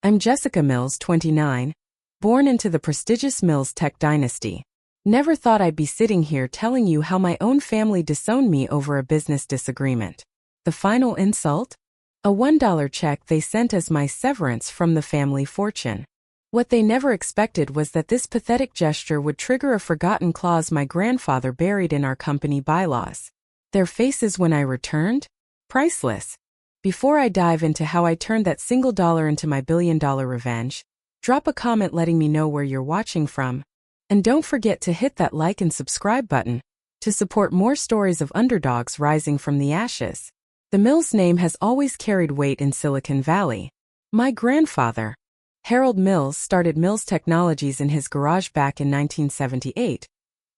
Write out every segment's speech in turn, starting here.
I'm Jessica Mills, 29, born into the prestigious Mills tech dynasty. Never thought I'd be sitting here telling you how my own family disowned me over a business disagreement. The final insult? A $1 check they sent as my severance from the family fortune. What they never expected was that this pathetic gesture would trigger a forgotten clause my grandfather buried in our company bylaws. Their faces when I returned? Priceless. Before I dive into how I turned that single dollar into my billion-dollar revenge, drop a comment letting me know where you're watching from. And don't forget to hit that like and subscribe button to support more stories of underdogs rising from the ashes. The Mills name has always carried weight in Silicon Valley. My grandfather, Harold Mills, started Mills Technologies in his garage back in 1978,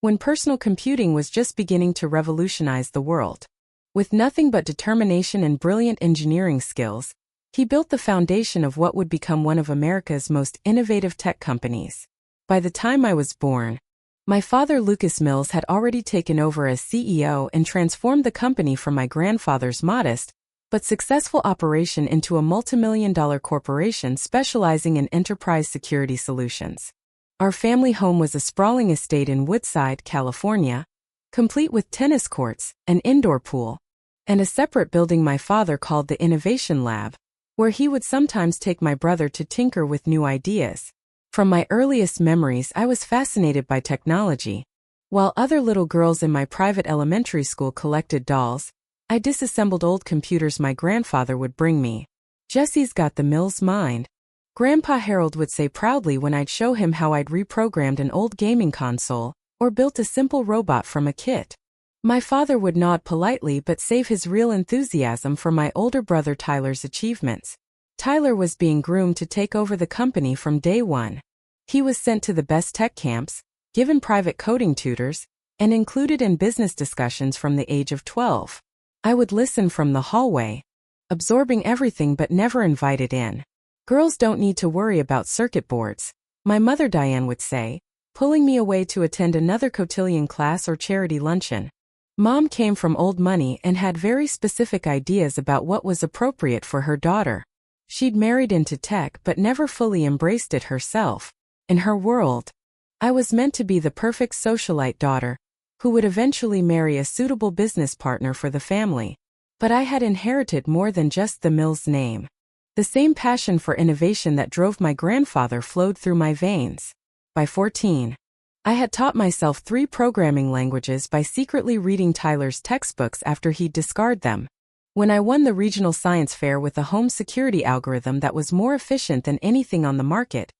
when personal computing was just beginning to revolutionize the world. With nothing but determination and brilliant engineering skills, he built the foundation of what would become one of America's most innovative tech companies. By the time I was born, my father Lucas Mills had already taken over as CEO and transformed the company from my grandfather's modest but successful operation into a multimillion-dollar corporation specializing in enterprise security solutions. Our family home was a sprawling estate in Woodside, California, complete with tennis courts, an indoor pool, and a separate building my father called the Innovation Lab, where he would sometimes take my brother to tinker with new ideas. From my earliest memories, I was fascinated by technology. While other little girls in my private elementary school collected dolls, I disassembled old computers my grandfather would bring me. Jessie's got the Mills mind, Grandpa Harold would say proudly when I'd show him how I'd reprogrammed an old gaming console or built a simple robot from a kit. My father would nod politely but save his real enthusiasm for my older brother Tyler's achievements. Tyler was being groomed to take over the company from day one. He was sent to the best tech camps, given private coding tutors, and included in business discussions from the age of 12. I would listen from the hallway, absorbing everything but never invited in. Girls don't need to worry about circuit boards, my mother Diane would say, pulling me away to attend another cotillion class or charity luncheon. Mom came from old money and had very specific ideas about what was appropriate for her daughter. She'd married into tech but never fully embraced it herself. In her world, I was meant to be the perfect socialite daughter, who would eventually marry a suitable business partner for the family. But I had inherited more than just the Mills name. The same passion for innovation that drove my grandfather flowed through my veins. By 14, I had taught myself 3 programming languages by secretly reading Tyler's textbooks after he'd discard them. When I won the regional science fair with a home security algorithm that was more efficient than anything on the market,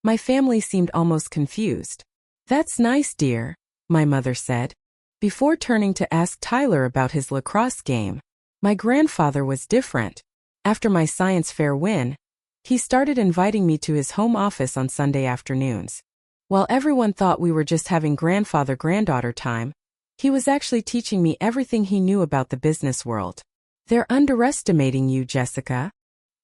my family seemed almost confused. "That's nice, dear," my mother said, before turning to ask Tyler about his lacrosse game. My grandfather was different. After my science fair win, he started inviting me to his home office on Sunday afternoons. While everyone thought we were just having grandfather-granddaughter time, he was actually teaching me everything he knew about the business world. "They're underestimating you, Jessica,"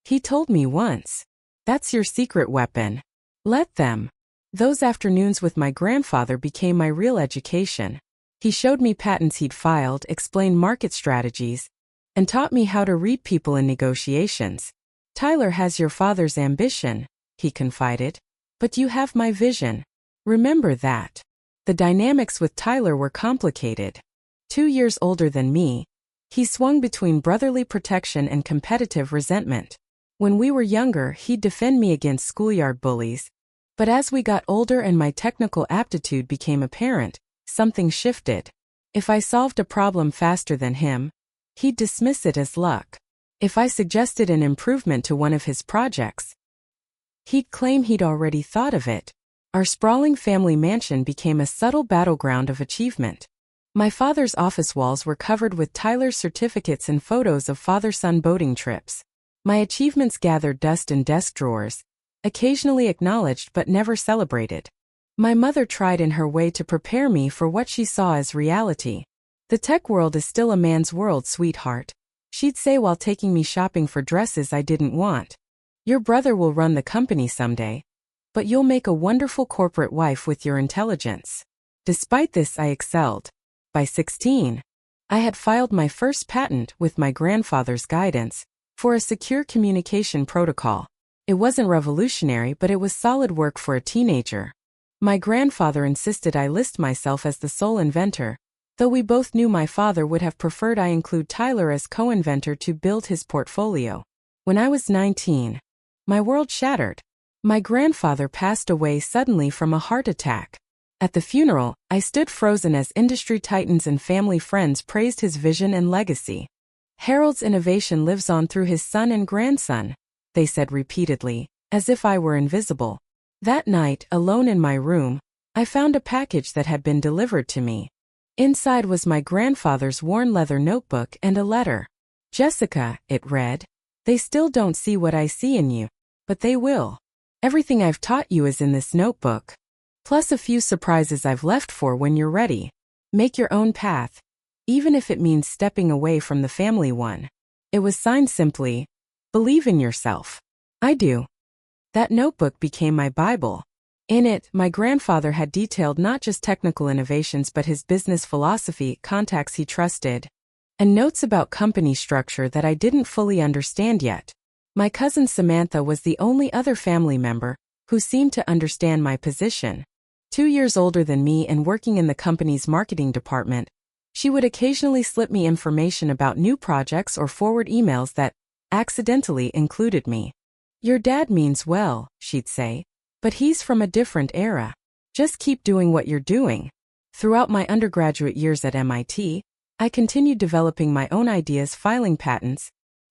he told me once. "That's your secret weapon. Let them." Those afternoons with my grandfather became my real education. He showed me patents he'd filed, explained market strategies, and taught me how to read people in negotiations. "Tyler has your father's ambition," he confided, "but you have my vision. Remember that." The dynamics with Tyler were complicated. 2 years older than me, he swung between brotherly protection and competitive resentment. When we were younger, he'd defend me against schoolyard bullies. But as we got older and my technical aptitude became apparent, something shifted. If I solved a problem faster than him, he'd dismiss it as luck. If I suggested an improvement to one of his projects, he'd claim he'd already thought of it. Our sprawling family mansion became a subtle battleground of achievement. My father's office walls were covered with Tyler's certificates and photos of father-son boating trips. My achievements gathered dust in desk drawers, occasionally acknowledged but never celebrated. My mother tried in her way to prepare me for what she saw as reality. "The tech world is still a man's world, sweetheart," she'd say while taking me shopping for dresses I didn't want. "Your brother will run the company someday, but you'll make a wonderful corporate wife with your intelligence." Despite this, I excelled. By 16, I had filed my first patent with my grandfather's guidance for a secure communication protocol. It wasn't revolutionary, but it was solid work for a teenager. My grandfather insisted I list myself as the sole inventor, though we both knew my father would have preferred I include Tyler as co-inventor to build his portfolio. When I was 19, my world shattered. My grandfather passed away suddenly from a heart attack. At the funeral, I stood frozen as industry titans and family friends praised his vision and legacy. Harold's innovation lives on through his son and grandson, they said repeatedly, as if I were invisible. That night, alone in my room, I found a package that had been delivered to me. Inside was my grandfather's worn leather notebook and a letter. "Jessica," it read, "they still don't see what I see in you, but they will. Everything I've taught you is in this notebook, plus a few surprises I've left for when you're ready. Make your own path, even if it means stepping away from the family one." It was signed simply, "Believe in yourself." I do. That notebook became my Bible. In it, my grandfather had detailed not just technical innovations but his business philosophy, contacts he trusted, and notes about company structure that I didn't fully understand yet. My cousin Samantha was the only other family member who seemed to understand my position. 2 years older than me and working in the company's marketing department, she would occasionally slip me information about new projects or forward emails that accidentally included me. "Your dad means well," she'd say, "but he's from a different era. Just keep doing what you're doing." Throughout my undergraduate years at MIT, I continued developing my own ideas, filing patents,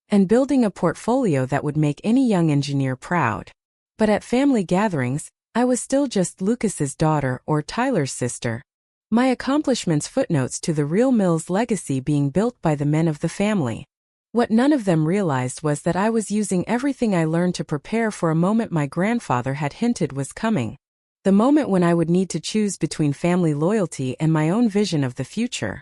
and building a portfolio that would make any young engineer proud. But at family gatherings, I was still just Lucas's daughter or Tyler's sister. My accomplishments footnotes to the real Mills legacy being built by the men of the family. What none of them realized was that I was using everything I learned to prepare for a moment my grandfather had hinted was coming. The moment when I would need to choose between family loyalty and my own vision of the future.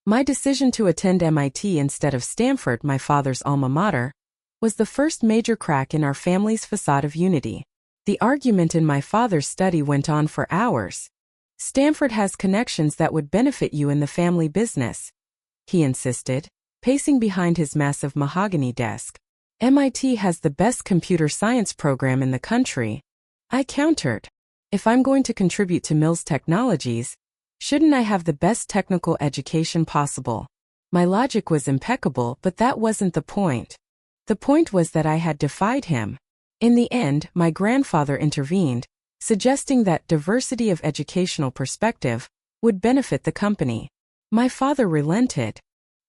My decision to attend MIT instead of Stanford, my father's alma mater, was the first major crack in our family's facade of unity. The argument in my father's study went on for hours. "Stanford has connections that would benefit you in the family business," he insisted, pacing behind his massive mahogany desk. "MIT has the best computer science program in the country," I countered. "If I'm going to contribute to Mills Technologies, shouldn't I have the best technical education possible?" My logic was impeccable, but that wasn't the point. The point was that I had defied him. In the end, my grandfather intervened, suggesting that diversity of educational perspective would benefit the company. My father relented,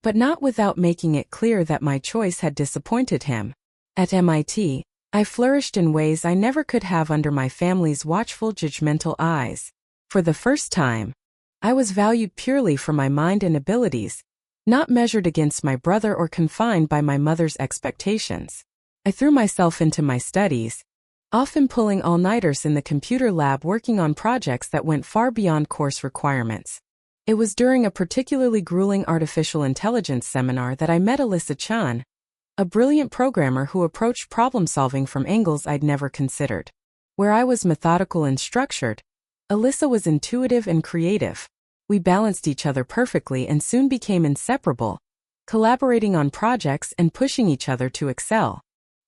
but not without making it clear that my choice had disappointed him. At MIT, I flourished in ways I never could have under my family's watchful, judgmental eyes. For the first time, I was valued purely for my mind and abilities, not measured against my brother or confined by my mother's expectations. I threw myself into my studies, often pulling all-nighters in the computer lab working on projects that went far beyond course requirements. It was during a particularly grueling artificial intelligence seminar that I met Alyssa Chan, a brilliant programmer who approached problem-solving from angles I'd never considered. Where I was methodical and structured, Alyssa was intuitive and creative. We balanced each other perfectly and soon became inseparable, collaborating on projects and pushing each other to excel.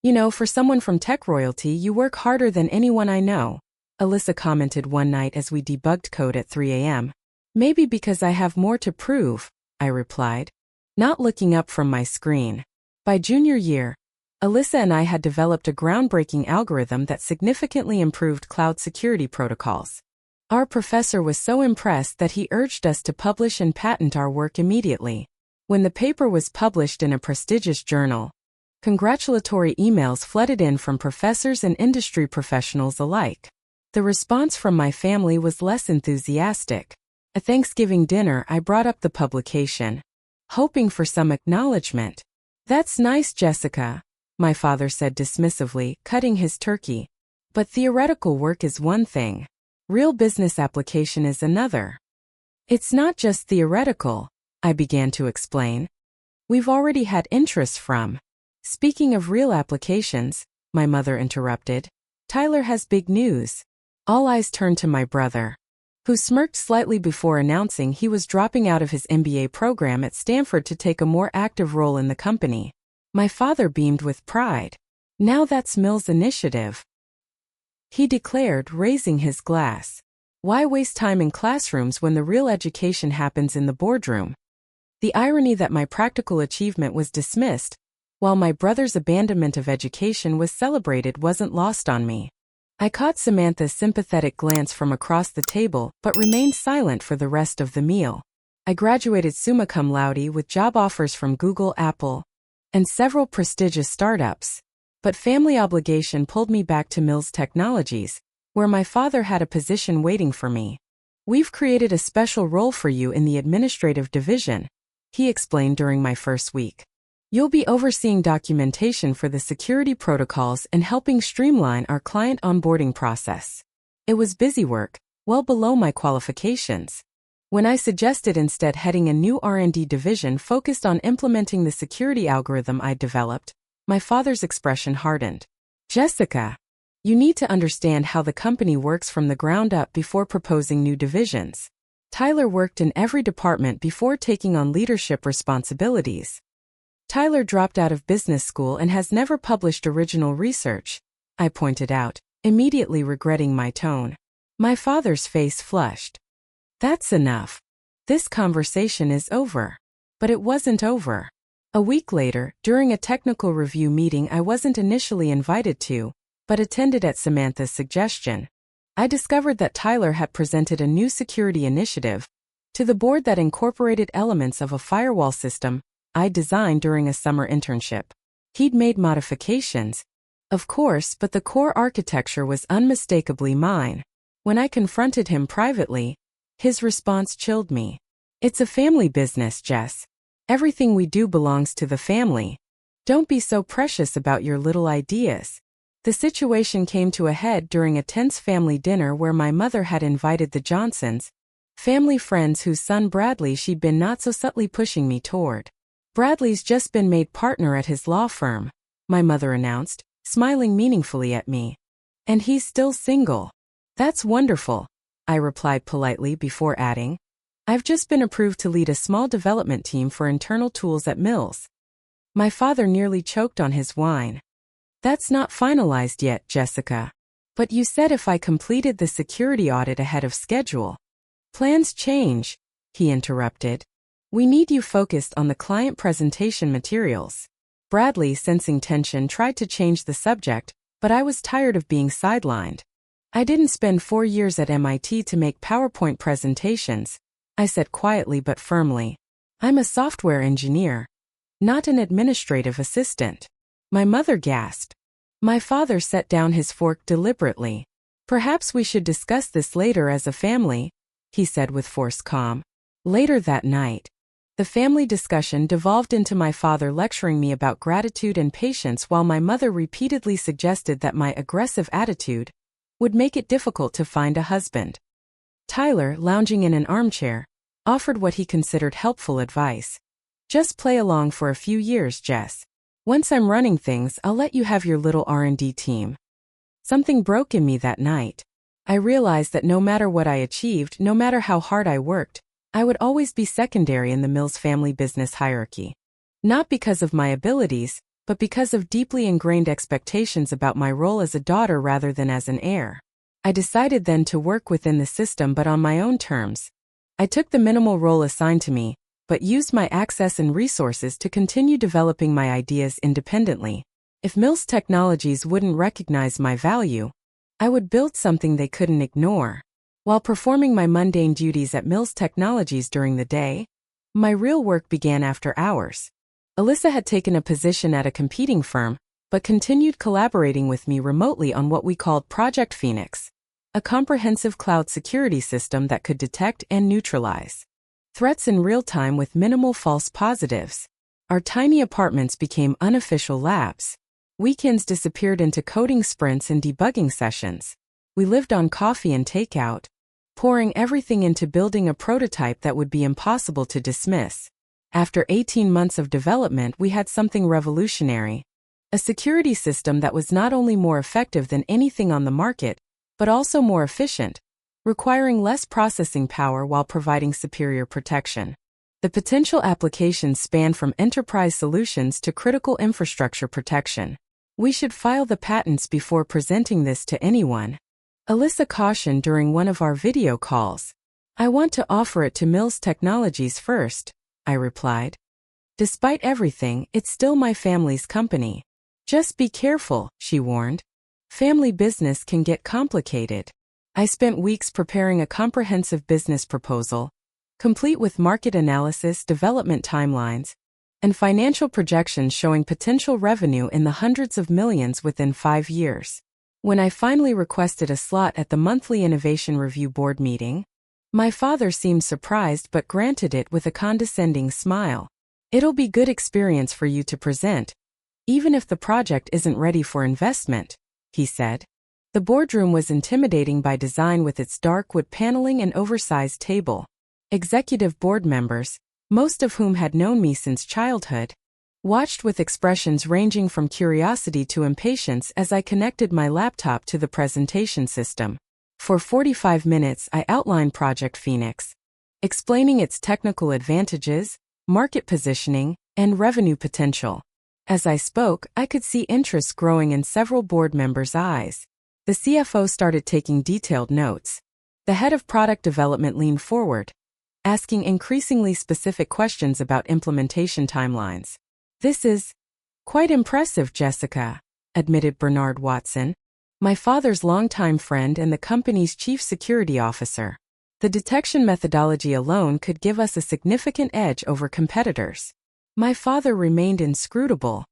"You know, for someone from tech royalty, you work harder than anyone I know," Alyssa commented one night as we debugged code at 3 a.m. "Maybe because I have more to prove," I replied, not looking up from my screen. By junior year, Alyssa and I had developed a groundbreaking algorithm that significantly improved cloud security protocols. Our professor was so impressed that he urged us to publish and patent our work immediately. When the paper was published in a prestigious journal, congratulatory emails flooded in from professors and industry professionals alike. The response from my family was less enthusiastic. At Thanksgiving dinner, I brought up the publication, hoping for some acknowledgement. "That's nice, Jessica," my father said dismissively, cutting his turkey. "But theoretical work is one thing. Real business application is another." "It's not just theoretical," I began to explain. "We've already had interest from." "Speaking of real applications," my mother interrupted, "Tyler has big news." All eyes turned to my brother, who smirked slightly before announcing he was dropping out of his MBA program at Stanford to take a more active role in the company. My father beamed with pride. Now that's Mill's initiative," he declared, raising his glass. "Why waste time in classrooms when the real education happens in the boardroom?" The irony that my practical achievement was dismissed, while my brother's abandonment of education was celebrated, wasn't lost on me. I caught Samantha's sympathetic glance from across the table, but remained silent for the rest of the meal. I graduated summa cum laude with job offers from Google, Apple, and several prestigious startups. But family obligation pulled me back to Mills Technologies, where my father had a position waiting for me. "We've created a special role for you in the administrative division," he explained during my first week. "You'll be overseeing documentation for the security protocols and helping streamline our client onboarding process." It was busy work, well below my qualifications. When I suggested instead heading a new R&D division focused on implementing the security algorithm I'd developed, my father's expression hardened. "Jessica, you need to understand how the company works from the ground up before proposing new divisions. Tyler worked in every department before taking on leadership responsibilities. Tyler dropped out of business school and has never published original research," I pointed out, immediately regretting my tone. My father's face flushed. "That's enough. This conversation is over." But it wasn't over. A week later, during a technical review meeting I wasn't initially invited to, but attended at Samantha's suggestion, I discovered that Tyler had presented a new security initiative to the board that incorporated elements of a firewall system I designed during a summer internship. He'd made modifications, of course, but the core architecture was unmistakably mine. When I confronted him privately, his response chilled me. "It's a family business, Jess. Everything we do belongs to the family. Don't be so precious about your little ideas." The situation came to a head during a tense family dinner where my mother had invited the Johnsons, family friends whose son Bradley she'd been not so subtly pushing me toward. "Bradley's just been made partner at his law firm," my mother announced, smiling meaningfully at me. "And he's still single." "That's wonderful," I replied politely before adding, "I've just been approved to lead a small development team for internal tools at Mills." My father nearly choked on his wine. "That's not finalized yet, Jessica. But you said if I completed the security audit ahead of schedule." "Plans change," he interrupted. "We need you focused on the client presentation materials." Bradley, sensing tension, tried to change the subject, but I was tired of being sidelined. "I didn't spend 4 years at MIT to make PowerPoint presentations," I said quietly but firmly. "I'm a software engineer, not an administrative assistant." My mother gasped. My father set down his fork deliberately. "Perhaps we should discuss this later as a family," he said with forced calm. Later that night, the family discussion devolved into my father lecturing me about gratitude and patience while my mother repeatedly suggested that my aggressive attitude would make it difficult to find a husband. Tyler, lounging in an armchair, offered what he considered helpful advice. "Just play along for a few years, Jess. Once I'm running things, I'll let you have your little R&D team." Something broke in me that night. I realized that no matter what I achieved, no matter how hard I worked, I would always be secondary in the Mills family business hierarchy. Not because of my abilities, but because of deeply ingrained expectations about my role as a daughter rather than as an heir. I decided then to work within the system but on my own terms. I took the minimal role assigned to me, but used my access and resources to continue developing my ideas independently. If Mills Technologies wouldn't recognize my value, I would build something they couldn't ignore. While performing my mundane duties at Mills Technologies during the day, my real work began after hours. Alyssa had taken a position at a competing firm, but continued collaborating with me remotely on what we called Project Phoenix, a comprehensive cloud security system that could detect and neutralize threats in real time with minimal false positives. Our tiny apartments became unofficial labs. Weekends disappeared into coding sprints and debugging sessions. We lived on coffee and takeout, pouring everything into building a prototype that would be impossible to dismiss. After 18 months of development, we had something revolutionary. A security system that was not only more effective than anything on the market, but also more efficient, requiring less processing power while providing superior protection. The potential applications span from enterprise solutions to critical infrastructure protection. We should file the patents before presenting this to anyone. Alyssa cautioned during one of our video calls. I want to offer it to Mills Technologies first, I replied. Despite everything, it's still my family's company. Just be careful, she warned. Family business can get complicated. I spent weeks preparing a comprehensive business proposal, complete with market analysis, development timelines, and financial projections showing potential revenue in the hundreds of millions within 5 years. When I finally requested a slot at the monthly Innovation Review Board meeting, my father seemed surprised but granted it with a condescending smile. It'll be good experience for you to present, even if the project isn't ready for investment, he said. The boardroom was intimidating by design with its dark wood paneling and oversized table. Executive board members, most of whom had known me since childhood, watched with expressions ranging from curiosity to impatience as I connected my laptop to the presentation system. For 45 minutes I outlined Project Phoenix, explaining its technical advantages, market positioning, and revenue potential. As I spoke, I could see interest growing in several board members' eyes. The CFO started taking detailed notes. The head of product development leaned forward, asking increasingly specific questions about implementation timelines. This is quite impressive, Jessica, admitted Bernard Watson, my father's longtime friend and the company's chief security officer. The detection methodology alone could give us a significant edge over competitors. My father remained inscrutable,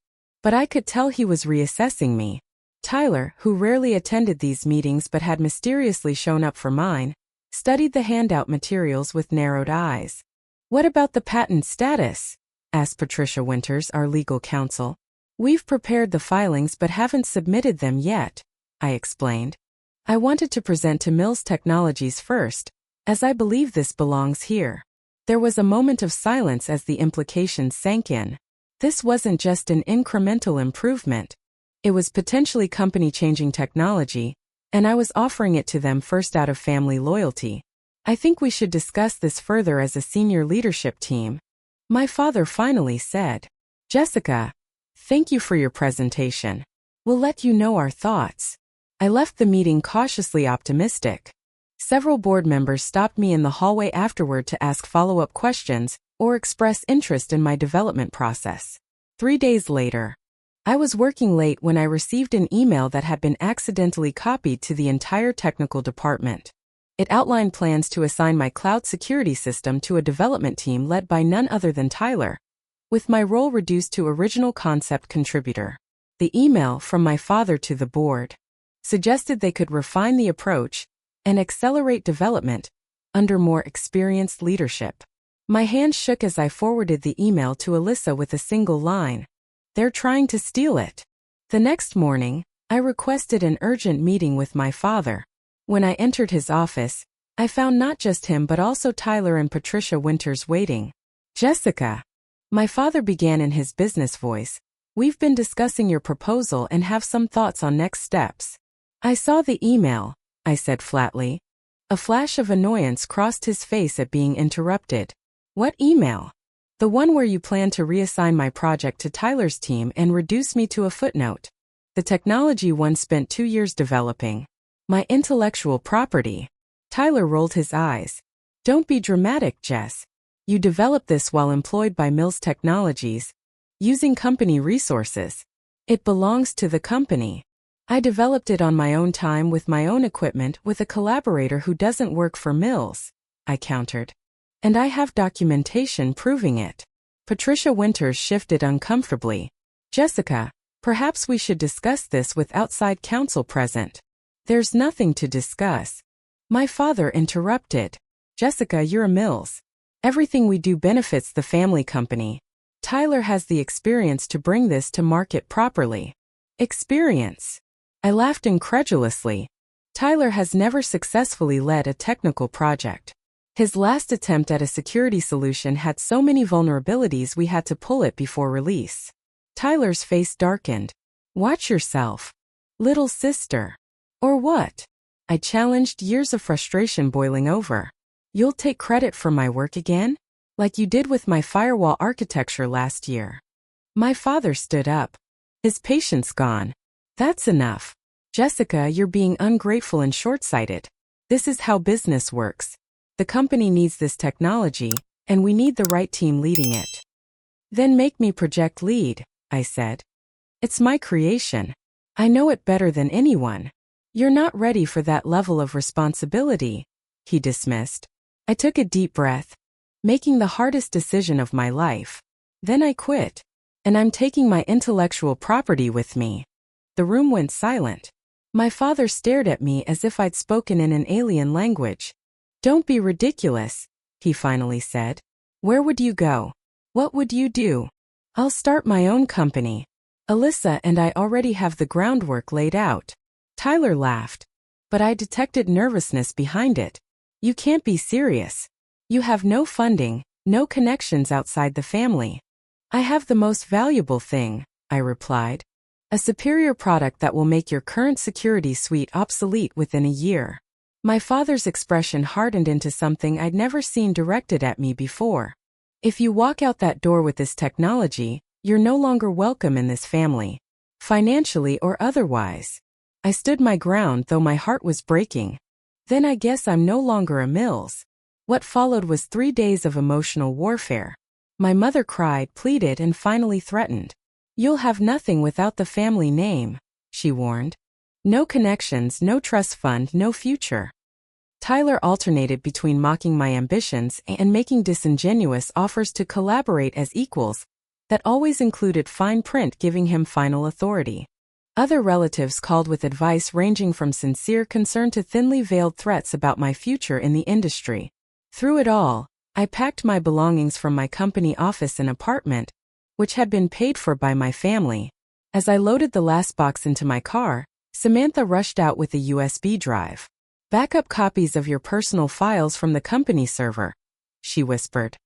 but I could tell he was reassessing me. Tyler, who rarely attended these meetings but had mysteriously shown up for mine, studied the handout materials with narrowed eyes. What about the patent status? Asked Patricia Winters, our legal counsel. We've prepared the filings but haven't submitted them yet, I explained. I wanted to present to Mills Technologies first, as I believe this belongs here. There was a moment of silence as the implications sank in. This wasn't just an incremental improvement. It was potentially company-changing technology, and I was offering it to them first out of family loyalty. I think we should discuss this further as a senior leadership team, my father finally said. Jessica, thank you for your presentation. We'll let you know our thoughts. I left the meeting cautiously optimistic. Several board members stopped me in the hallway afterward to ask follow-up questions or express interest in my development process. 3 days later, I was working late when I received an email that had been accidentally copied to the entire technical department. It outlined plans to assign my cloud security system to a development team led by none other than Tyler, with my role reduced to original concept contributor. The email from my father to the board suggested they could refine the approach and accelerate development under more experienced leadership. My hand shook as I forwarded the email to Alyssa with a single line. They're trying to steal it. The next morning, I requested an urgent meeting with my father. When I entered his office, I found not just him but also Tyler and Patricia Winters waiting. Jessica, my father began in his business voice, we've been discussing your proposal and have some thoughts on next steps. I saw the email, I said flatly. A flash of annoyance crossed his face at being interrupted. What email? The one where you plan to reassign my project to Tyler's team and reduce me to a footnote. The technology one spent 2 years developing. My intellectual property. Tyler rolled his eyes. Don't be dramatic, Jess. You developed this while employed by Mills Technologies, using company resources. It belongs to the company. I developed it on my own time with my own equipment with a collaborator who doesn't work for Mills, I countered. And I have documentation proving it. Patricia Winters shifted uncomfortably. Jessica, perhaps we should discuss this with outside counsel present. There's nothing to discuss. My father interrupted. Jessica, you're a Mills. Everything we do benefits the family company. Tyler has the experience to bring this to market properly. Experience? I laughed incredulously. Tyler has never successfully led a technical project. His last attempt at a security solution had so many vulnerabilities we had to pull it before release. Tyler's face darkened. Watch yourself, little sister. Or what? I challenged, years of frustration boiling over. You'll take credit for my work again? Like you did with my firewall architecture last year. My father stood up. His patience gone. That's enough. Jessica, you're being ungrateful and short-sighted. This is how business works. The company needs this technology, and we need the right team leading it. Then make me project lead, I said. It's my creation. I know it better than anyone. You're not ready for that level of responsibility, he dismissed. I took a deep breath, making the hardest decision of my life. Then I quit. And I'm taking my intellectual property with me. The room went silent. My father stared at me as if I'd spoken in an alien language. Don't be ridiculous, he finally said. Where would you go? What would you do? I'll start my own company. Alyssa and I already have the groundwork laid out. Tyler laughed, but I detected nervousness behind it. You can't be serious. You have no funding, no connections outside the family. I have the most valuable thing, I replied. A superior product that will make your current security suite obsolete within a year. My father's expression hardened into something I'd never seen directed at me before. If you walk out that door with this technology, you're no longer welcome in this family, financially or otherwise. I stood my ground though my heart was breaking. Then I guess I'm no longer a Mills. What followed was 3 days of emotional warfare. My mother cried, pleaded, and finally threatened. You'll have nothing without the family name, she warned. No connections, no trust fund, no future. Tyler alternated between mocking my ambitions and making disingenuous offers to collaborate as equals that always included fine print giving him final authority. Other relatives called with advice ranging from sincere concern to thinly veiled threats about my future in the industry. Through it all, I packed my belongings from my company office and apartment, which had been paid for by my family. As I loaded the last box into my car, Samantha rushed out with a USB drive. Backup copies of your personal files from the company server, she whispered.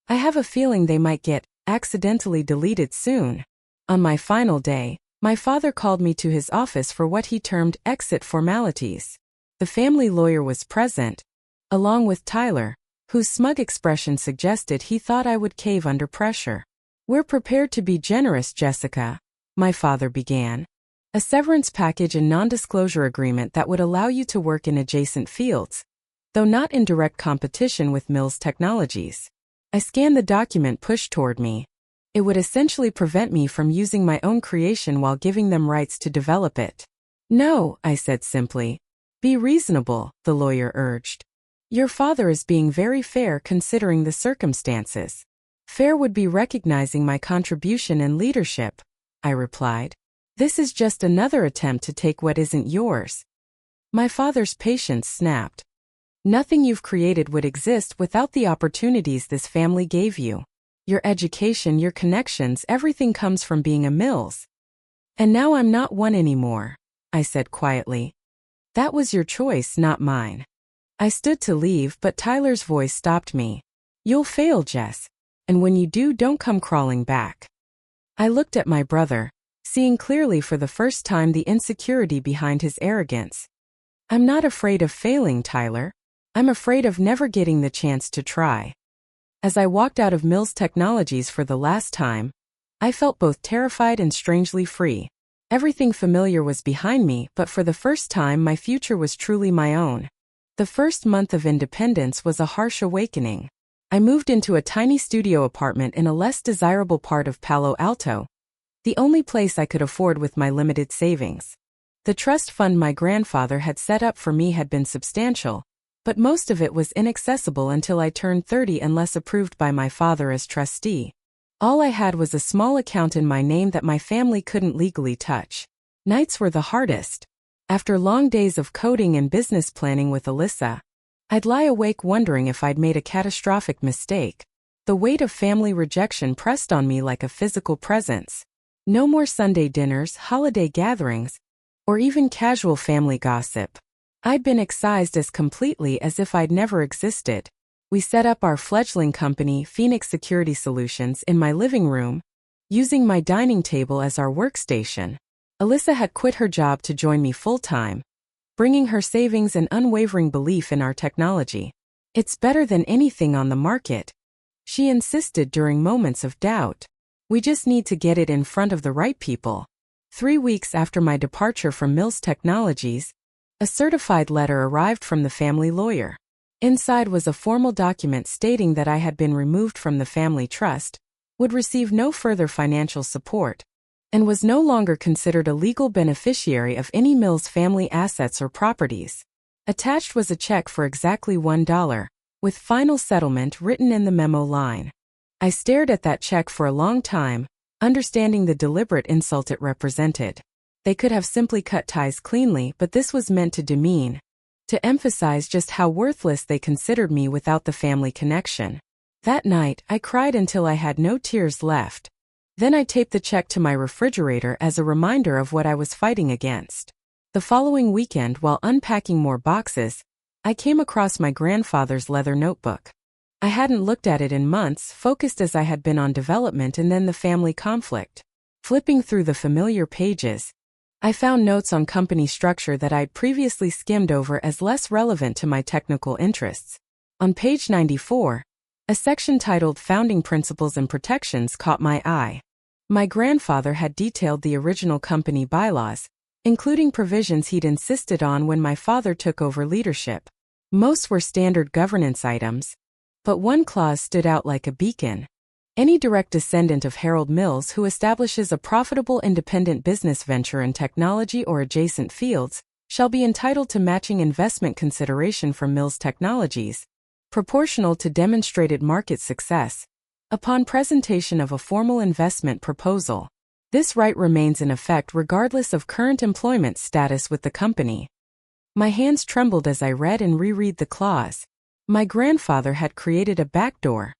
I have a feeling they might get accidentally deleted soon. On my final day, my father called me to his office for what he termed exit formalities. The family lawyer was present, along with Tyler, whose smug expression suggested he thought I would cave under pressure. We're prepared to be generous, Jessica, my father began. A severance package and non-disclosure agreement that would allow you to work in adjacent fields, though not in direct competition with Mills Technologies. I scanned the document pushed toward me. It would essentially prevent me from using my own creation while giving them rights to develop it. No, I said simply. Be reasonable, the lawyer urged. Your father is being very fair considering the circumstances. Fair would be recognizing my contribution and leadership, I replied. This is just another attempt to take what isn't yours. My father's patience snapped. Nothing you've created would exist without the opportunities this family gave you. Your education, your connections, everything comes from being a Mills. And now I'm not one anymore, I said quietly. That was your choice, not mine. I stood to leave, but Tyler's voice stopped me. You'll fail, Jess. And when you do, don't come crawling back. I looked at my brother, seeing clearly for the first time the insecurity behind his arrogance. I'm not afraid of failing, Tyler. I'm afraid of never getting the chance to try. As I walked out of Mills Technologies for the last time, I felt both terrified and strangely free. Everything familiar was behind me, but for the first time my future was truly my own. The first month of independence was a harsh awakening. I moved into a tiny studio apartment in a less desirable part of Palo Alto, the only place I could afford with my limited savings. The trust fund my grandfather had set up for me had been substantial, but most of it was inaccessible until I turned 30 unless approved by my father as trustee. All I had was a small account in my name that my family couldn't legally touch. Nights were the hardest. After long days of coding and business planning with Alyssa, I'd lie awake wondering if I'd made a catastrophic mistake. The weight of family rejection pressed on me like a physical presence. No more Sunday dinners, holiday gatherings, or even casual family gossip. I'd been excised as completely as if I'd never existed. We set up our fledgling company, Phoenix Security Solutions, in my living room, using my dining table as our workstation. Alyssa had quit her job to join me full-time, bringing her savings and unwavering belief in our technology. It's better than anything on the market, she insisted during moments of doubt. We just need to get it in front of the right people. 3 weeks after my departure from Mills Technologies, a certified letter arrived from the family lawyer. Inside was a formal document stating that I had been removed from the family trust, would receive no further financial support, and was no longer considered a legal beneficiary of any Mills family assets or properties. Attached was a check for exactly $1, with final settlement written in the memo line. I stared at that check for a long time, understanding the deliberate insult it represented. They could have simply cut ties cleanly, but this was meant to demean, to emphasize just how worthless they considered me without the family connection. That night, I cried until I had no tears left. Then I taped the check to my refrigerator as a reminder of what I was fighting against. The following weekend, while unpacking more boxes, I came across my grandfather's leather notebook. I hadn't looked at it in months, focused as I had been on development and then the family conflict. Flipping through the familiar pages, I found notes on company structure that I'd previously skimmed over as less relevant to my technical interests. On page 94, a section titled Founding Principles and Protections caught my eye. My grandfather had detailed the original company bylaws, including provisions he'd insisted on when my father took over leadership. Most were standard governance items, but one clause stood out like a beacon. Any direct descendant of Harold Mills who establishes a profitable independent business venture in technology or adjacent fields shall be entitled to matching investment consideration from Mills Technologies, proportional to demonstrated market success, upon presentation of a formal investment proposal. This right remains in effect regardless of current employment status with the company. My hands trembled as I read and reread the clause. My grandfather had created a backdoor,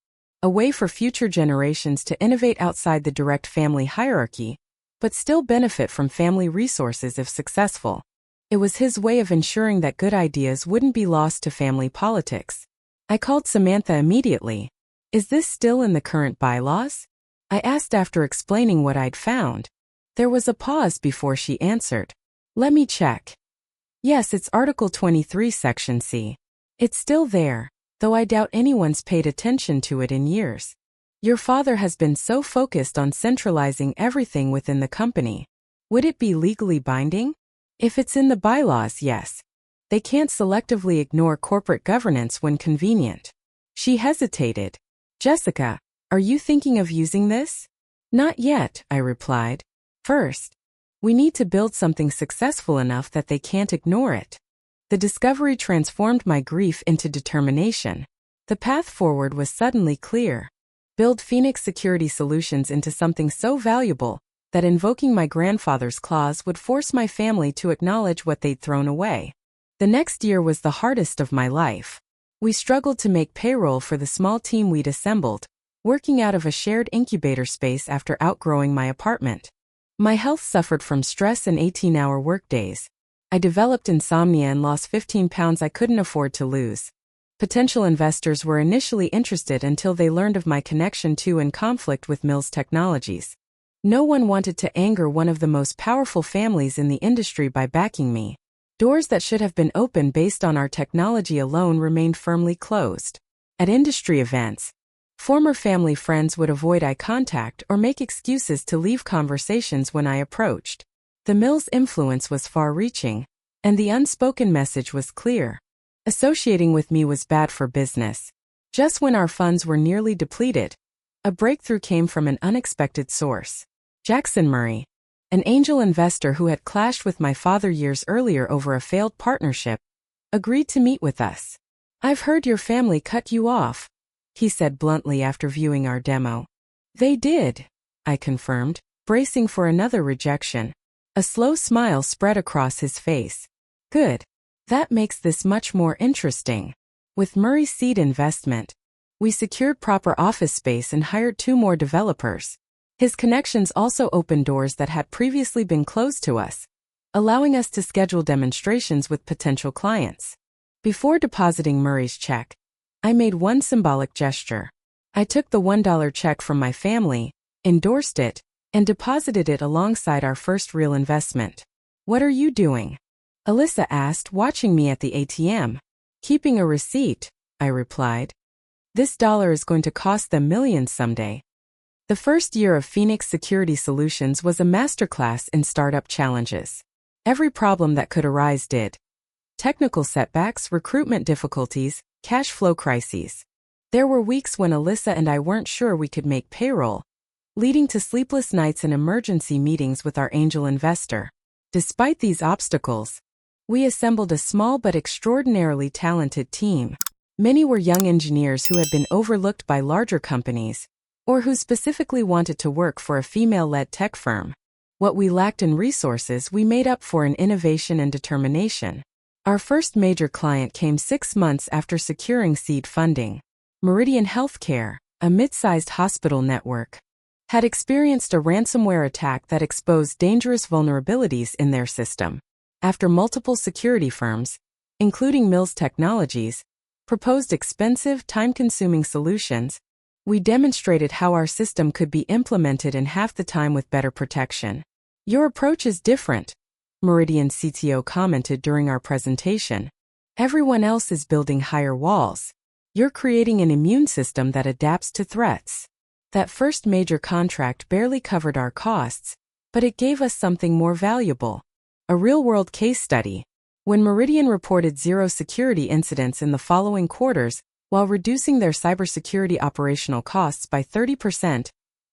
a way for future generations to innovate outside the direct family hierarchy, but still benefit from family resources if successful. It was his way of ensuring that good ideas wouldn't be lost to family politics. I called Samantha immediately. "Is this still in the current bylaws?" I asked after explaining what I'd found. There was a pause before she answered. "Let me check. Yes, it's Article 23, Section C. It's still there, though I doubt anyone's paid attention to it in years. Your father has been so focused on centralizing everything within the company. Would it be legally binding? If it's in the bylaws, yes. They can't selectively ignore corporate governance when convenient." She hesitated. "Jessica, are you thinking of using this?" "Not yet," I replied. "First, we need to build something successful enough that they can't ignore it." The discovery transformed my grief into determination. The path forward was suddenly clear. Build Phoenix Security Solutions into something so valuable that invoking my grandfather's clause would force my family to acknowledge what they'd thrown away. The next year was the hardest of my life. We struggled to make payroll for the small team we'd assembled, working out of a shared incubator space after outgrowing my apartment. My health suffered from stress and 18-hour workdays. I developed insomnia and lost 15 pounds I couldn't afford to lose. Potential investors were initially interested until they learned of my connection to and conflict with Mills Technologies. No one wanted to anger one of the most powerful families in the industry by backing me. Doors that should have been open based on our technology alone remained firmly closed. At industry events, former family friends would avoid eye contact or make excuses to leave conversations when I approached. The Mills' influence was far-reaching, and the unspoken message was clear. Associating with me was bad for business. Just when our funds were nearly depleted, a breakthrough came from an unexpected source. Jackson Murray, an angel investor who had clashed with my father years earlier over a failed partnership, agreed to meet with us. "I've heard your family cut you off," he said bluntly after viewing our demo. "They did," I confirmed, bracing for another rejection. A slow smile spread across his face. "Good. That makes this much more interesting." With Murray's seed investment, we secured proper office space and hired 2 more developers. His connections also opened doors that had previously been closed to us, allowing us to schedule demonstrations with potential clients. Before depositing Murray's check, I made one symbolic gesture. I took the $1 check from my family, endorsed it, and deposited it alongside our first real investment. "What are you doing?" Alyssa asked, watching me at the ATM. "Keeping a receipt," I replied. "This dollar is going to cost them millions someday." The first year of Phoenix Security Solutions was a masterclass in startup challenges. Every problem that could arise did. Technical setbacks, recruitment difficulties, cash flow crises. There were weeks when Alyssa and I weren't sure we could make payroll, leading to sleepless nights and emergency meetings with our angel investor. Despite these obstacles, we assembled a small but extraordinarily talented team. Many were young engineers who had been overlooked by larger companies, or who specifically wanted to work for a female-led tech firm. What we lacked in resources we made up for in innovation and determination. Our first major client came 6 months after securing seed funding. Meridian Healthcare, a mid-sized hospital network, had experienced a ransomware attack that exposed dangerous vulnerabilities in their system. After multiple security firms, including Mills Technologies, proposed expensive, time-consuming solutions, we demonstrated how our system could be implemented in half the time with better protection. "Your approach is different," Meridian CTO commented during our presentation. "Everyone else is building higher walls. You're creating an immune system that adapts to threats." That first major contract barely covered our costs, but it gave us something more valuable. A real-world case study. When Meridian reported 0 security incidents in the following quarters, while reducing their cybersecurity operational costs by 30%,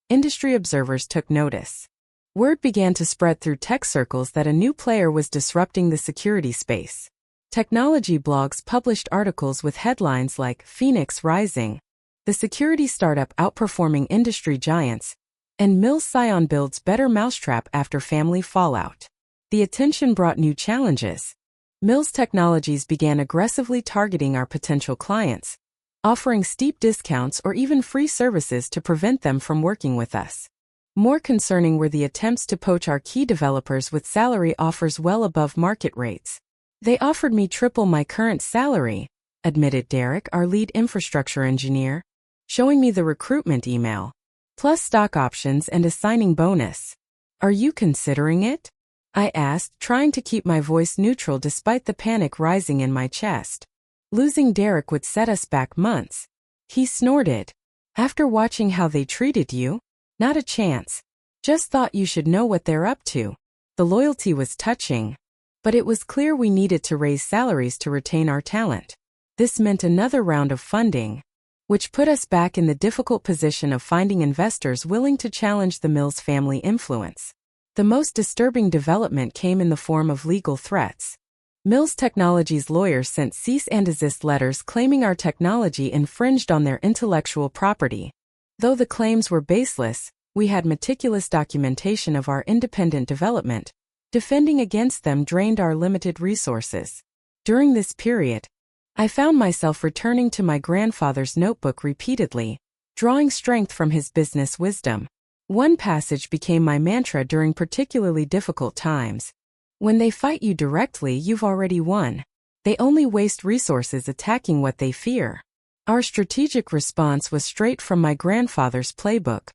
industry observers took notice. Word began to spread through tech circles that a new player was disrupting the security space. Technology blogs published articles with headlines like "Phoenix Rising," "The Security Startup Outperforming Industry Giants," and "Mills Scion Builds Better Mousetrap After Family Fallout." The attention brought new challenges. Mills Technologies began aggressively targeting our potential clients, offering steep discounts or even free services to prevent them from working with us. More concerning were the attempts to poach our key developers with salary offers well above market rates. "They offered me triple my current salary," admitted Derek, our lead infrastructure engineer, showing me the recruitment email, "plus stock options and a signing bonus. Are you considering it?" I asked, trying to keep my voice neutral despite the panic rising in my chest. Losing Derek would set us back months. He snorted. "After watching how they treated you? Not a chance. Just thought you should know what they're up to." The loyalty was touching, but it was clear we needed to raise salaries to retain our talent. This meant another round of funding, which put us back in the difficult position of finding investors willing to challenge the Mills family influence. The most disturbing development came in the form of legal threats. Mills Technologies' lawyers sent cease and desist letters claiming our technology infringed on their intellectual property. Though the claims were baseless, we had meticulous documentation of our independent development. Defending against them drained our limited resources. During this period, I found myself returning to my grandfather's notebook repeatedly, drawing strength from his business wisdom. One passage became my mantra during particularly difficult times. "When they fight you directly, you've already won. They only waste resources attacking what they fear." Our strategic response was straight from my grandfather's playbook.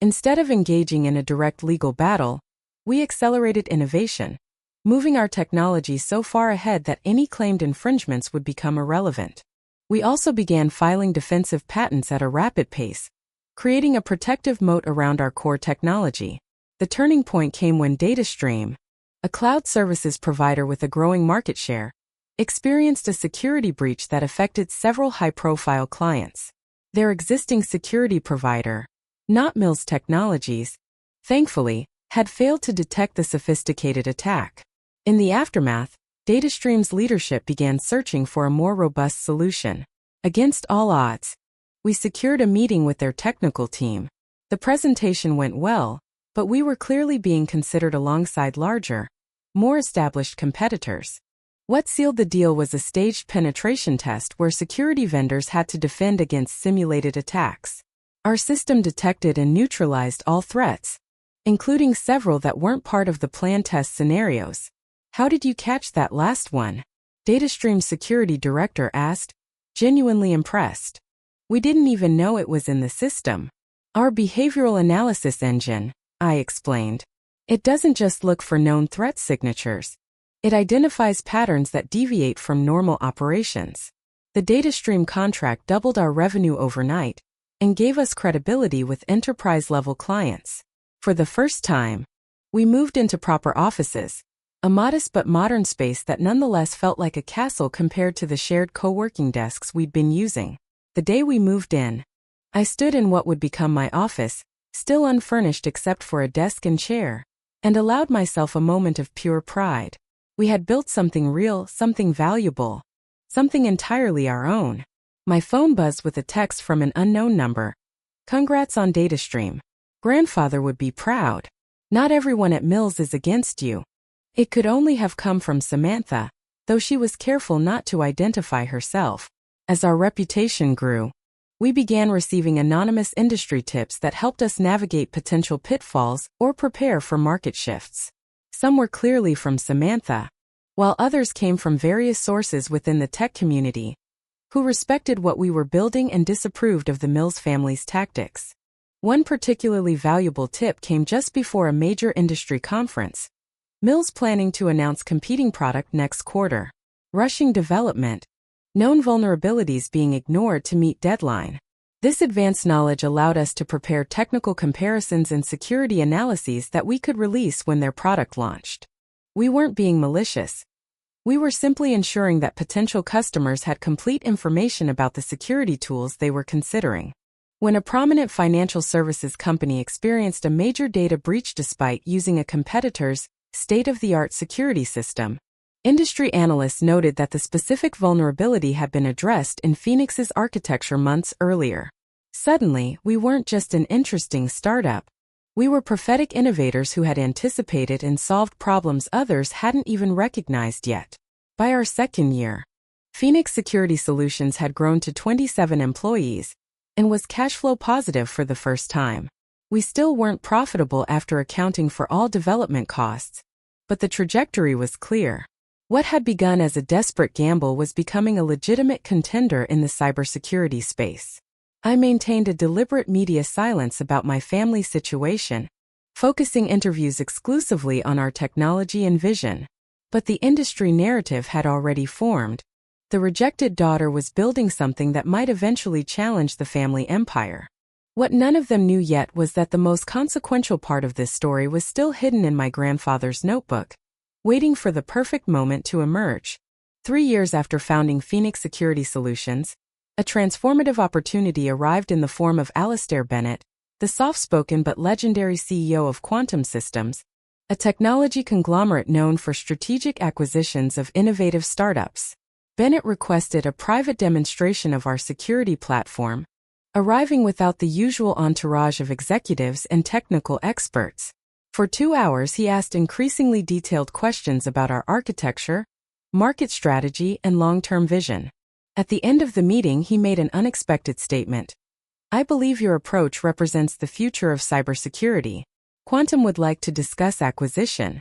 Instead of engaging in a direct legal battle, we accelerated innovation, moving our technology so far ahead that any claimed infringements would become irrelevant. We also began filing defensive patents at a rapid pace, creating a protective moat around our core technology. The turning point came when DataStream, a cloud services provider with a growing market share, experienced a security breach that affected several high-profile clients. Their existing security provider, not Mills Technologies, thankfully, had failed to detect the sophisticated attack. In the aftermath, DataStream's leadership began searching for a more robust solution. Against all odds, we secured a meeting with their technical team. The presentation went well, but we were clearly being considered alongside larger, more established competitors. What sealed the deal was a staged penetration test where security vendors had to defend against simulated attacks. Our system detected and neutralized all threats, including several that weren't part of the planned test scenarios. "How did you catch that last one?" DataStream's security director asked, genuinely impressed. "We didn't even know it was in the system. Our behavioral analysis engine," I explained. "It doesn't just look for known threat signatures. It identifies patterns that deviate from normal operations." The DataStream contract doubled our revenue overnight, and gave us credibility with enterprise-level clients. For the first time, we moved into proper offices, a modest but modern space that nonetheless felt like a castle compared to the shared co-working desks we'd been using. The day we moved in, I stood in what would become my office, still unfurnished except for a desk and chair, and allowed myself a moment of pure pride. We had built something real, something valuable, something entirely our own. My phone buzzed with a text from an unknown number. "Congrats on DataStream. Grandfather would be proud. Not everyone at Mills is against you." It could only have come from Samantha, though she was careful not to identify herself. As our reputation grew, we began receiving anonymous industry tips that helped us navigate potential pitfalls or prepare for market shifts. Some were clearly from Samantha, while others came from various sources within the tech community, who respected what we were building and disapproved of the Mills family's tactics. One particularly valuable tip came just before a major industry conference. Mills planning to announce competing product next quarter. Rushing development. Known vulnerabilities being ignored to meet deadline. This advanced knowledge allowed us to prepare technical comparisons and security analyses that we could release when their product launched. We weren't being malicious. We were simply ensuring that potential customers had complete information about the security tools they were considering. When a prominent financial services company experienced a major data breach despite using a competitor's state-of-the-art security system, industry analysts noted that the specific vulnerability had been addressed in Phoenix's architecture months earlier. Suddenly, we weren't just an interesting startup. We were prophetic innovators who had anticipated and solved problems others hadn't even recognized yet. By our second year, Phoenix Security Solutions had grown to 27 employees and was cash flow positive for the first time. We still weren't profitable after accounting for all development costs, but the trajectory was clear. What had begun as a desperate gamble was becoming a legitimate contender in the cybersecurity space. I maintained a deliberate media silence about my family situation, focusing interviews exclusively on our technology and vision. But the industry narrative had already formed. The rejected daughter was building something that might eventually challenge the family empire. What none of them knew yet was that the most consequential part of this story was still hidden in my grandfather's notebook, waiting for the perfect moment to emerge. 3 years after founding Phoenix Security Solutions, a transformative opportunity arrived in the form of Alastair Bennett, the soft-spoken but legendary CEO of Quantum Systems, a technology conglomerate known for strategic acquisitions of innovative startups. Bennett requested a private demonstration of our security platform, arriving without the usual entourage of executives and technical experts. For 2 hours he asked increasingly detailed questions about our architecture, market strategy, and long-term vision. At the end of the meeting he made an unexpected statement. "I believe your approach represents the future of cybersecurity. Quantum would like to discuss acquisition."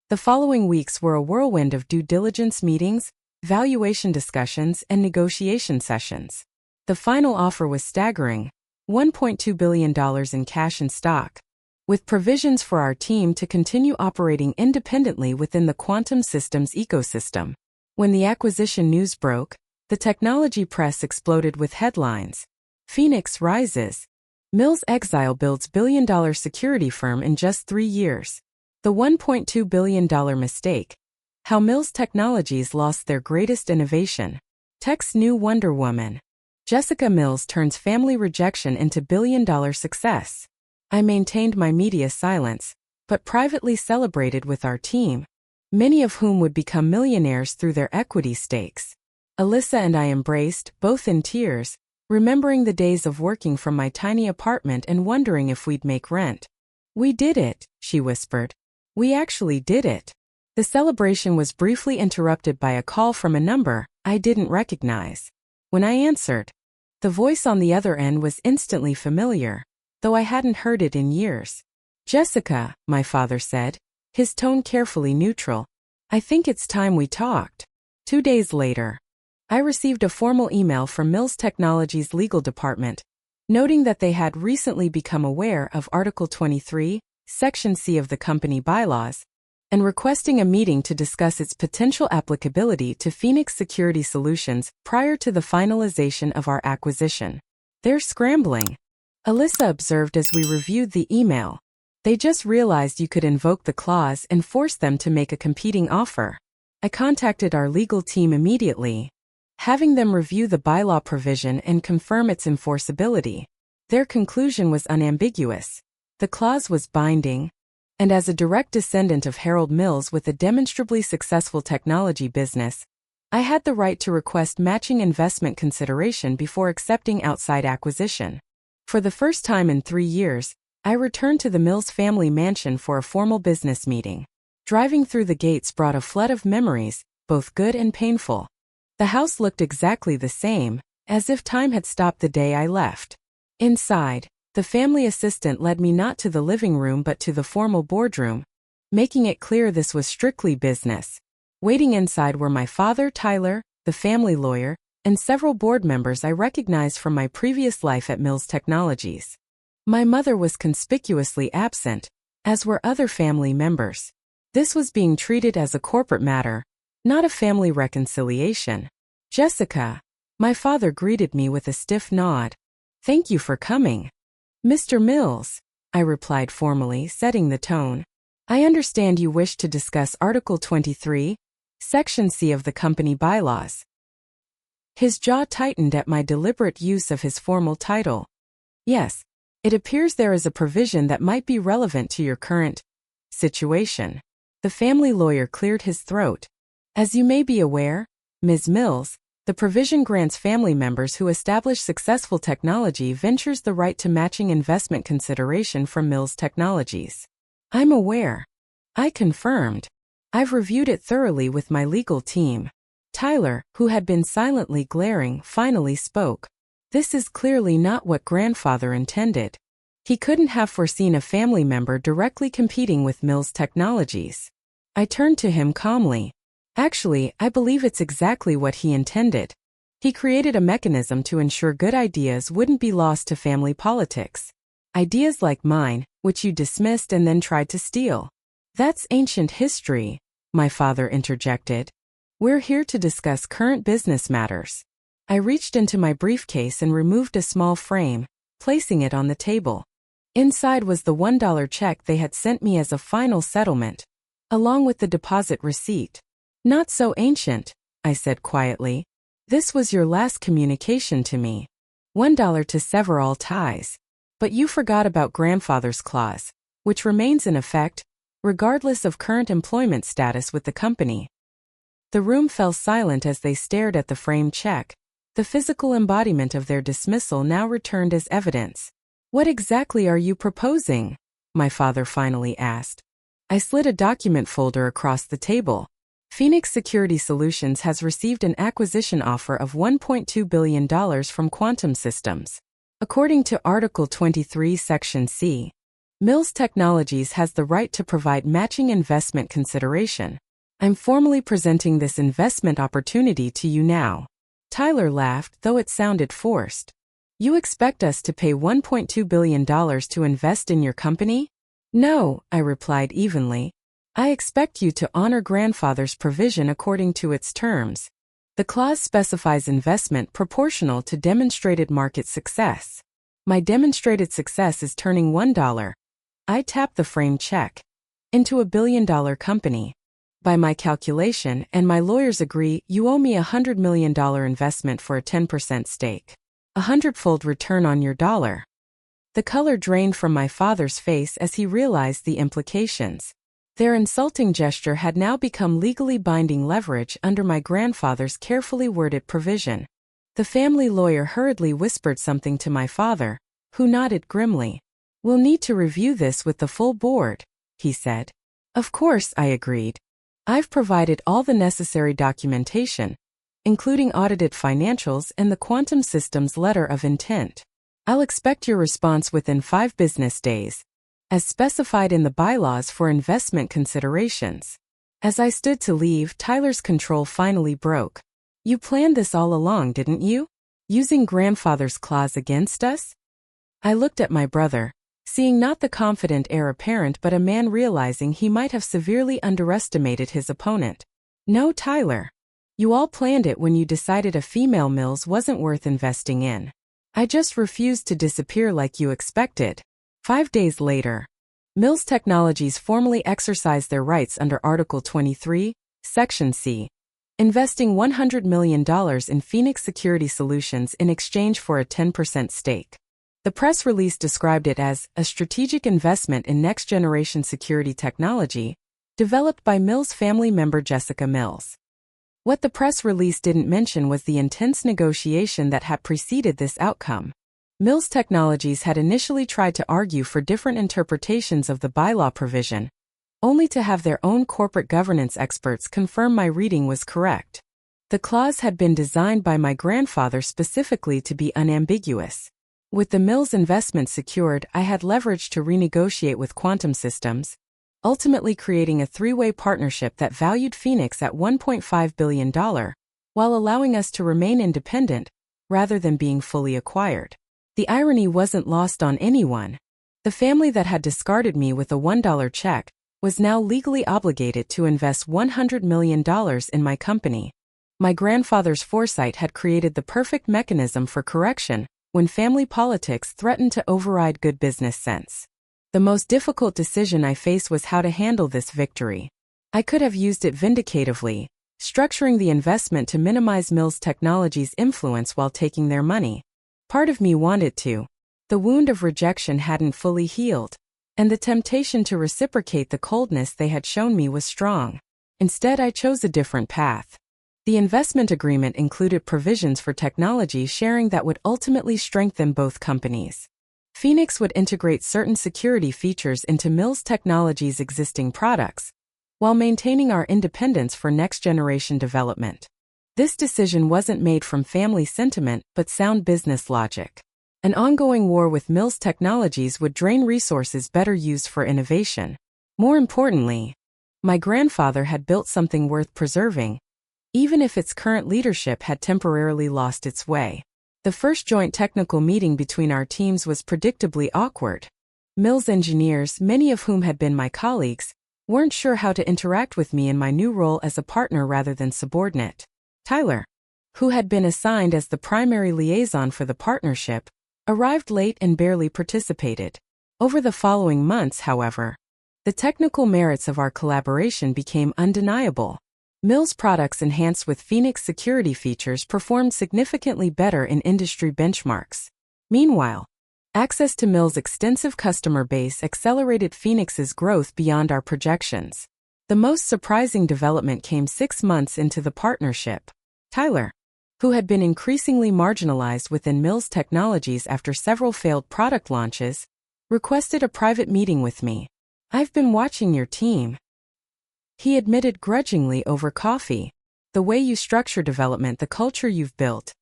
The following weeks were a whirlwind of due diligence meetings, valuation discussions, and negotiation sessions. The final offer was staggering, $1.2 billion in cash and stock, with provisions for our team to continue operating independently within the Quantum Systems ecosystem. When the acquisition news broke, the technology press exploded with headlines. Phoenix rises. Mills Exile builds billion-dollar security firm in just 3 years. The $1.2 billion mistake. How Mills Technologies lost their greatest innovation. Tech's new Wonder Woman. Jessica Mills turns family rejection into billion-dollar success. I maintained my media silence, but privately celebrated with our team, many of whom would become millionaires through their equity stakes. Alyssa and I embraced, both in tears, remembering the days of working from my tiny apartment and wondering if we'd make rent. "We did it," she whispered. "We actually did it." The celebration was briefly interrupted by a call from a number I didn't recognize. When I answered, the voice on the other end was instantly familiar, though I hadn't heard it in years. "Jessica," my father said, his tone carefully neutral. "I think it's time we talked." 2 days later, I received a formal email from Mills Technologies' legal department, noting that they had recently become aware of Article 23, Section C of the company bylaws, and requesting a meeting to discuss its potential applicability to Phoenix Security Solutions prior to the finalization of our acquisition. They're scrambling, Alyssa observed as we reviewed the email. They just realized you could invoke the clause and force them to make a competing offer. I contacted our legal team immediately, having them review the bylaw provision and confirm its enforceability. Their conclusion was unambiguous. The clause was binding, and as a direct descendant of Harold Mills with a demonstrably successful technology business, I had the right to request matching investment consideration before accepting outside acquisition. For the first time in 3 years, I returned to the Mills family mansion for a formal business meeting. Driving through the gates brought a flood of memories, both good and painful. The house looked exactly the same, as if time had stopped the day I left. Inside, the family assistant led me not to the living room but to the formal boardroom, making it clear this was strictly business. Waiting inside were my father, Tyler, the family lawyer, and several board members I recognized from my previous life at Mills Technologies. My mother was conspicuously absent, as were other family members. This was being treated as a corporate matter, not a family reconciliation. "Jessica," my father greeted me with a stiff nod. "Thank you for coming." "Mr. Mills," I replied formally, setting the tone. "I understand you wish to discuss Article 23, Section C of the company bylaws." His jaw tightened at my deliberate use of his formal title. "Yes, it appears there is a provision that might be relevant to your current situation." The family lawyer cleared his throat. "As you may be aware, Ms. Mills, the provision grants family members who establish successful technology ventures the right to matching investment consideration from Mills Technologies." "I'm aware," I confirmed. "I've reviewed it thoroughly with my legal team." Tyler, who had been silently glaring, finally spoke. "This is clearly not what grandfather intended. He couldn't have foreseen a family member directly competing with Mills Technologies." I turned to him calmly. "Actually, I believe it's exactly what he intended. He created a mechanism to ensure good ideas wouldn't be lost to family politics. Ideas like mine, which you dismissed and then tried to steal." "That's ancient history," my father interjected. "We're here to discuss current business matters." I reached into my briefcase and removed a small frame, placing it on the table. Inside was the $1 check they had sent me as a final settlement, along with the deposit receipt. "Not so ancient," I said quietly. "This was your last communication to me. $1 to sever all ties. But you forgot about grandfather's clause, which remains in effect, regardless of current employment status with the company." The room fell silent as they stared at the framed check. The physical embodiment of their dismissal now returned as evidence. "What exactly are you proposing?" my father finally asked. I slid a document folder across the table. "Phoenix Security Solutions has received an acquisition offer of $1.2 billion from Quantum Systems. According to Article 23, Section C, Mills Technologies has the right to provide matching investment consideration. I'm formally presenting this investment opportunity to you now." Tyler laughed, though it sounded forced. "You expect us to pay $1.2 billion to invest in your company?" "No," I replied evenly. "I expect you to honor grandfather's provision according to its terms. The clause specifies investment proportional to demonstrated market success. My demonstrated success is turning $1. I tapped the framed check. "Into a billion-dollar company. By my calculation, and my lawyers agree, you owe me a $100 million investment for a 10% stake. 100-fold return on your dollar." The color drained from my father's face as he realized the implications. Their insulting gesture had now become legally binding leverage under my grandfather's carefully worded provision. The family lawyer hurriedly whispered something to my father, who nodded grimly. "We'll need to review this with the full board," he said. "Of course," I agreed. "I've provided all the necessary documentation, including audited financials and the Quantum Systems letter of intent. I'll expect your response within 5 business days, as specified in the bylaws for investment considerations." As I stood to leave, Tyler's control finally broke. "You planned this all along, didn't you? Using grandfather's clause against us?" I looked at my brother, seeing not the confident heir apparent but a man realizing he might have severely underestimated his opponent. "No, Tyler. You all planned it when you decided a female Mills wasn't worth investing in. I just refused to disappear like you expected. 5 days later, Mills Technologies formally exercised their rights under Article 23, Section C, investing $100 million in Phoenix Security Solutions in exchange for a 10% stake. The press release described it as a strategic investment in next-generation security technology developed by Mills family member Jessica Mills. What the press release didn't mention was the intense negotiation that had preceded this outcome. Mills Technologies had initially tried to argue for different interpretations of the bylaw provision, only to have their own corporate governance experts confirm my reading was correct. The clause had been designed by my grandfather specifically to be unambiguous. With the Mills investment secured, I had leverage to renegotiate with Quantum Systems, ultimately creating a three-way partnership that valued Phoenix at $1.5 billion, while allowing us to remain independent, rather than being fully acquired. The irony wasn't lost on anyone. The family that had discarded me with a $1 check was now legally obligated to invest $100 million in my company. My grandfather's foresight had created the perfect mechanism for correction when family politics threatened to override good business sense. The most difficult decision I faced was how to handle this victory. I could have used it vindicatively, structuring the investment to minimize Mills Technologies' influence while taking their money. Part of me wanted to. The wound of rejection hadn't fully healed, and the temptation to reciprocate the coldness they had shown me was strong. Instead, I chose a different path. The investment agreement included provisions for technology sharing that would ultimately strengthen both companies. Phoenix would integrate certain security features into Mills Technologies' existing products, while maintaining our independence for next-generation development. This decision wasn't made from family sentiment but sound business logic. An ongoing war with Mills Technologies would drain resources better used for innovation. More importantly, my grandfather had built something worth preserving, even if its current leadership had temporarily lost its way. The first joint technical meeting between our teams was predictably awkward. Mills engineers, many of whom had been my colleagues, weren't sure how to interact with me in my new role as a partner rather than subordinate. Tyler, who had been assigned as the primary liaison for the partnership, arrived late and barely participated. Over the following months, however, the technical merits of our collaboration became undeniable. Mills products enhanced with Phoenix security features performed significantly better in industry benchmarks. Meanwhile, access to Mills' extensive customer base accelerated Phoenix's growth beyond our projections. The most surprising development came 6 months into the partnership. Tyler, who had been increasingly marginalized within Mills Technologies after several failed product launches, requested a private meeting with me. "I've been watching your team," he admitted grudgingly over coffee. "The way you structure development, the culture you've built.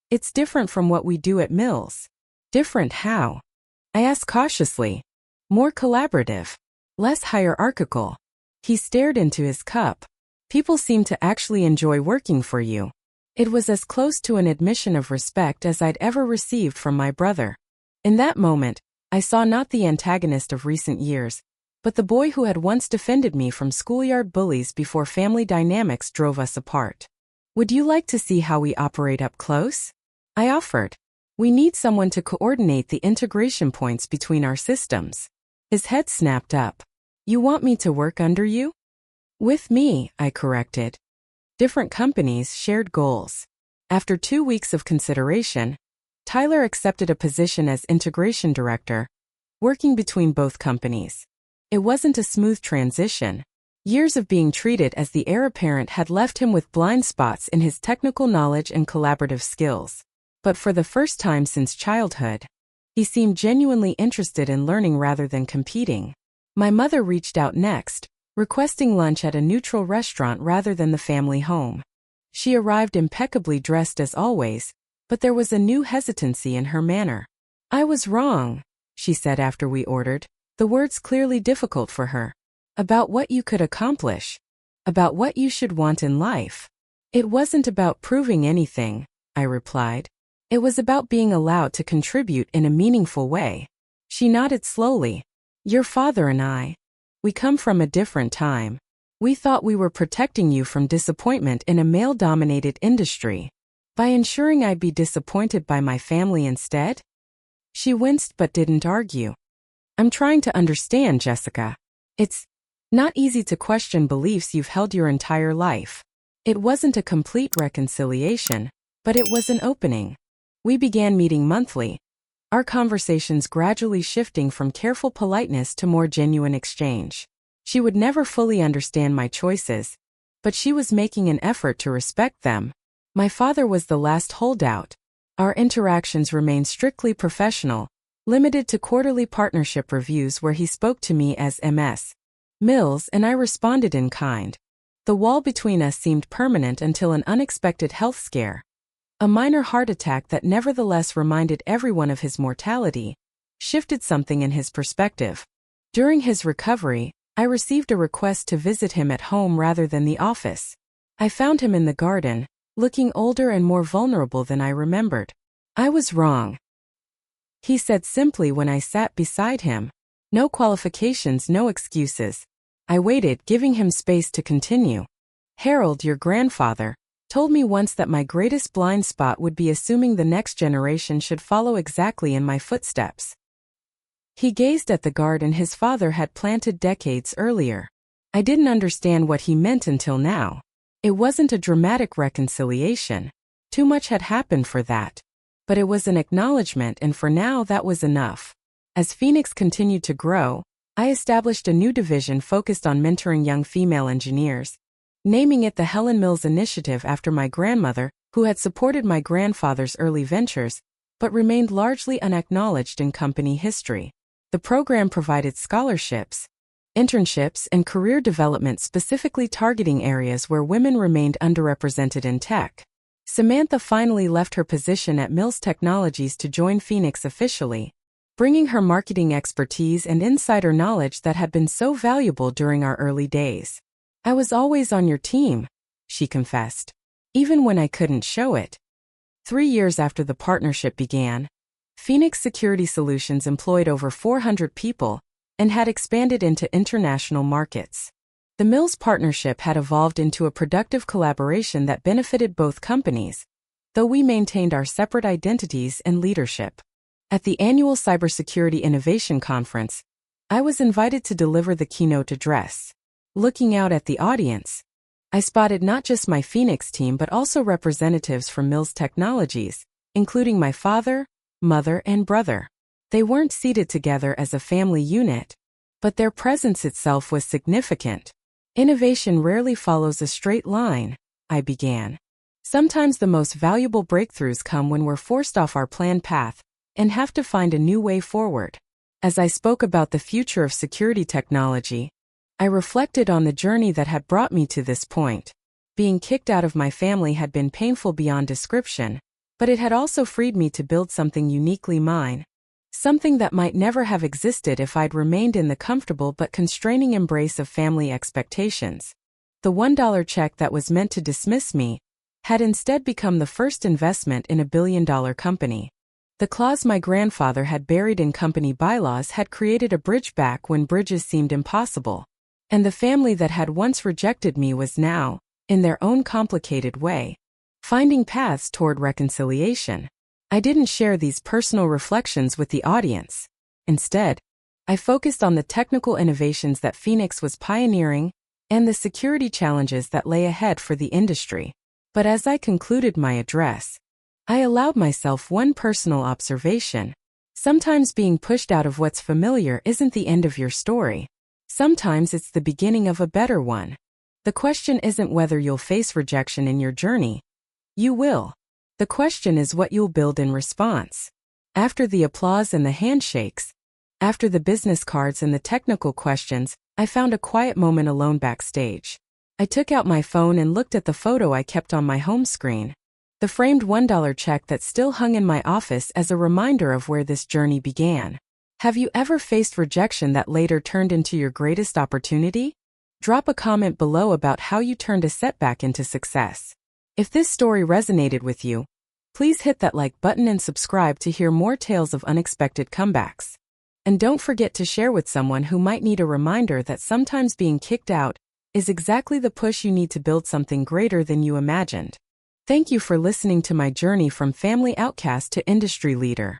It's different from what we do at Mills." "Different how?" I asked cautiously. "More collaborative. Less hierarchical." He stared into his cup. "People seem to actually enjoy working for you." It was as close to an admission of respect as I'd ever received from my brother. In that moment, I saw not the antagonist of recent years, but the boy who had once defended me from schoolyard bullies before family dynamics drove us apart. "Would you like to see how we operate up close?" I offered. "We need someone to coordinate the integration points between our systems." His head snapped up. "You want me to work under you?" "With me," I corrected. Different companies, shared goals. After 2 weeks of consideration, Tyler accepted a position as integration director, working between both companies. It wasn't a smooth transition. Years of being treated as the heir apparent had left him with blind spots in his technical knowledge and collaborative skills. But for the first time since childhood, he seemed genuinely interested in learning rather than competing. My mother reached out next, requesting lunch at a neutral restaurant rather than the family home. She arrived impeccably dressed as always, but there was a new hesitancy in her manner. "I was wrong," she said after we ordered, the words clearly difficult for her. "About what you could accomplish. About what you should want in life." "It wasn't about proving anything," I replied. "It was about being allowed to contribute in a meaningful way." She nodded slowly. "Your father and we come from a different time. We thought we were protecting you from disappointment in a male-dominated industry." By ensuring I'd be disappointed by my family instead? She winced but didn't argue. I'm trying to understand, Jessica. It's not easy to question beliefs you've held your entire life. It wasn't a complete reconciliation, but it was an opening. We began meeting monthly, our conversations gradually shifting from careful politeness to more genuine exchange. She would never fully understand my choices, but she was making an effort to respect them. My father was the last holdout. Our interactions remained strictly professional, limited to quarterly partnership reviews where he spoke to me as Ms. Mills and I responded in kind. The wall between us seemed permanent until an unexpected health scare. A minor heart attack that nevertheless reminded everyone of his mortality shifted something in his perspective. During his recovery, I received a request to visit him at home rather than the office. I found him in the garden, looking older and more vulnerable than I remembered. I was wrong, he said simply when I sat beside him. No qualifications, no excuses. I waited, giving him space to continue. Harold, your grandfather, told me once that my greatest blind spot would be assuming the next generation should follow exactly in my footsteps. He gazed at the garden his father had planted decades earlier. I didn't understand what he meant until now. It wasn't a dramatic reconciliation. Too much had happened for that. But it was an acknowledgement, and for now that was enough. As Phoenix continued to grow, I established a new division focused on mentoring young female engineers, naming it the Helen Mills Initiative after my grandmother, who had supported my grandfather's early ventures, but remained largely unacknowledged in company history. The program provided scholarships, internships, and career development specifically targeting areas where women remained underrepresented in tech. Samantha finally left her position at Mills Technologies to join Phoenix officially, bringing her marketing expertise and insider knowledge that had been so valuable during our early days. I was always on your team, she confessed, even when I couldn't show it. 3 years after the partnership began, Phoenix Security Solutions employed over 400 people and had expanded into international markets. The Mills partnership had evolved into a productive collaboration that benefited both companies, though we maintained our separate identities and leadership. At the annual Cybersecurity Innovation Conference, I was invited to deliver the keynote address. Looking out at the audience, I spotted not just my Phoenix team but also representatives from Mills Technologies, including my father, mother, and brother. They weren't seated together as a family unit, but their presence itself was significant. Innovation rarely follows a straight line, I began. Sometimes the most valuable breakthroughs come when we're forced off our planned path and have to find a new way forward. As I spoke about the future of security technology, I reflected on the journey that had brought me to this point. Being kicked out of my family had been painful beyond description, but it had also freed me to build something uniquely mine. Something that might never have existed if I'd remained in the comfortable but constraining embrace of family expectations. The $1 check that was meant to dismiss me had instead become the first investment in a billion-dollar company. The clause my grandfather had buried in company bylaws had created a bridge back when bridges seemed impossible. And the family that had once rejected me was now, in their own complicated way, finding paths toward reconciliation. I didn't share these personal reflections with the audience. Instead, I focused on the technical innovations that Phoenix was pioneering and the security challenges that lay ahead for the industry. But as I concluded my address, I allowed myself one personal observation. Sometimes being pushed out of what's familiar isn't the end of your story. Sometimes it's the beginning of a better one. The question isn't whether you'll face rejection in your journey. You will. The question is what you'll build in response. After the applause and the handshakes, after the business cards and the technical questions, I found a quiet moment alone backstage. I took out my phone and looked at the photo I kept on my home screen, the framed $1 check that still hung in my office as a reminder of where this journey began. Have you ever faced rejection that later turned into your greatest opportunity? Drop a comment below about how you turned a setback into success. If this story resonated with you, please hit that like button and subscribe to hear more tales of unexpected comebacks. And don't forget to share with someone who might need a reminder that sometimes being kicked out is exactly the push you need to build something greater than you imagined. Thank you for listening to my journey from family outcast to industry leader.